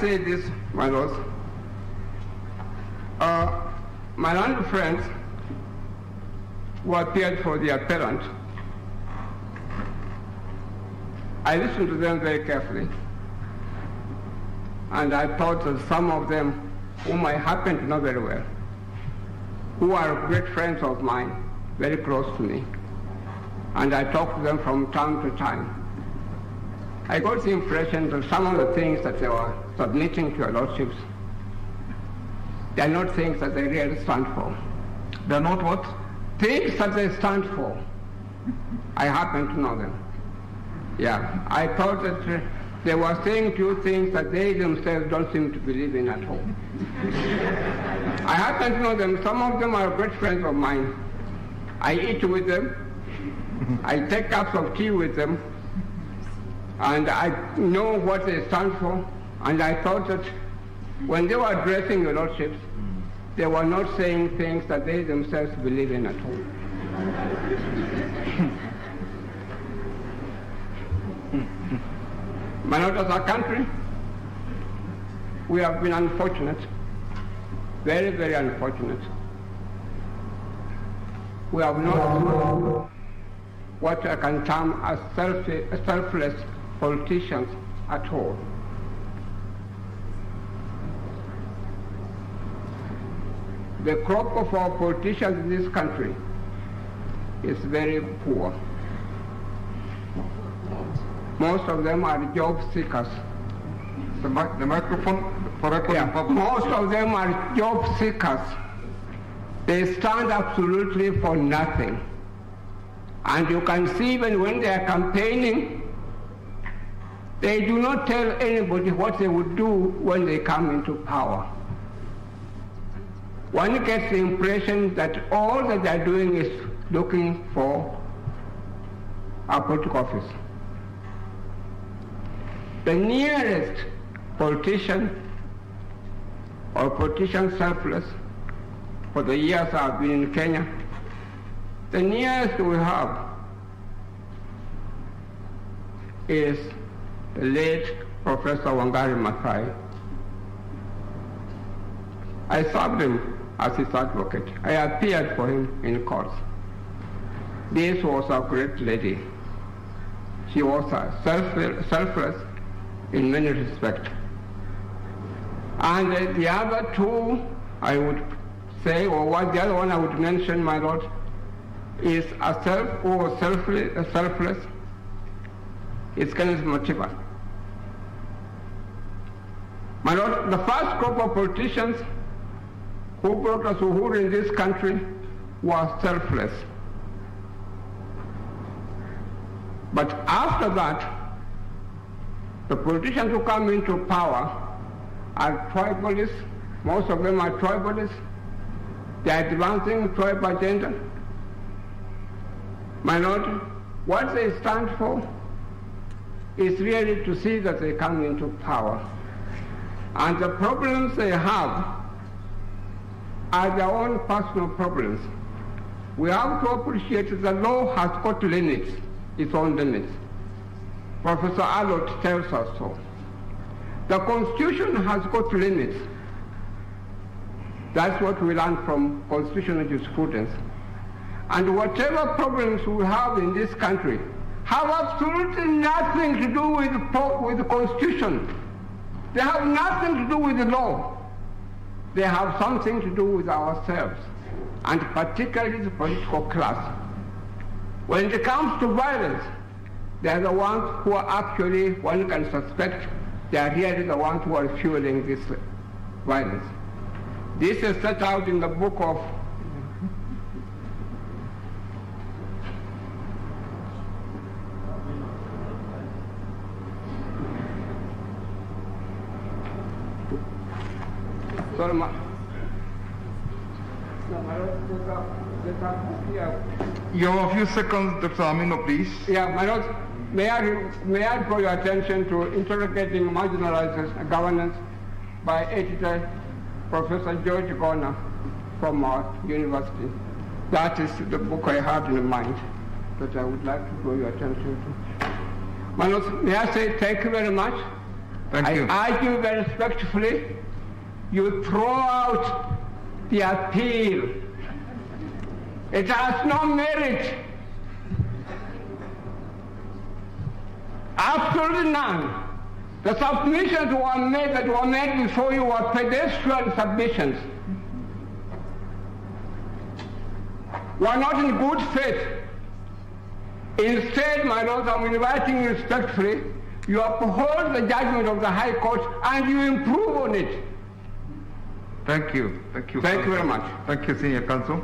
say this, my lords? My learned friends who appeared for the appellant, I listened to them very carefully, and I thought that some of them, whom I happen to know very well, who are great friends of mine, very close to me, and I talk to them from time to time, I got the impression that some of the things that they were submitting to your lordships, they are not things that they really stand for. They are not what? Things that they stand for. I happen to know them. Yeah, I thought that they were saying to you things that they themselves don't seem to believe in at all. I happen to know them. Some of them are great friends of mine. I eat with them. I take cups of tea with them. And I know what they stand for. And I thought that when they were addressing your lordships, they were not saying things that they themselves believe in at all. My lord, as a country, we have been unfortunate, very, very unfortunate. We have not what I can term as selfless politicians at all. The crop of our politicians in this country is very poor. Most of them are job seekers. The microphone for record. Yeah, most of them are job seekers. They stand absolutely for nothing. And you can see even when they are campaigning, they do not tell anybody what they would do when they come into power. One gets the impression that all that they are doing is looking for a political office. The nearest politician or politician selfless for the years I've been in Kenya, the nearest we have is the late Professor Wangari Maathai. I served him as his advocate. I appeared for him in court. This was a great lady. She was selfless in many respects. And the other two I would say, or what the other one I would mention, my lord, is selfless. It's Kenneth Matiba. My lord, the first group of politicians who brought us Uhuru in this country was selfless. But after that, the politicians who come into power are tribalists. Most of them are tribalists. They are advancing tribal agenda. My lord, what they stand for is really to see that they come into power. And the problems they have are their own personal problems. We have to appreciate that the law has got limits, its own limits. Professor Allott tells us so. The Constitution has got limits. That's what we learn from constitutional jurisprudence. And whatever problems we have in this country have absolutely nothing to do with the Constitution. They have nothing to do with the law. They have something to do with ourselves, and particularly the political class. When it comes to violence, they are the ones who are actually, one can suspect, they are really the ones who are fueling this violence. This is set out in the book of You have a few seconds, Dr. Amollo, please. Yeah, my lord, may I draw your attention to Interrogating Marginalized Governance by editor Professor George Garner from our university. That is the book I had in mind that I would like to draw your attention to. My lord, may I say thank you very much Thank you. I urge you very respectfully, you throw out the appeal. It has no merit. Absolutely none. The submissions that were made before you were pedestrian submissions. Were not in good faith. Instead, my lords, I'm inviting you respectfully, you uphold the judgment of the High Court and you improve on it. Thank you. Thank you. Thank you very much. Thank you, Senior Counsel.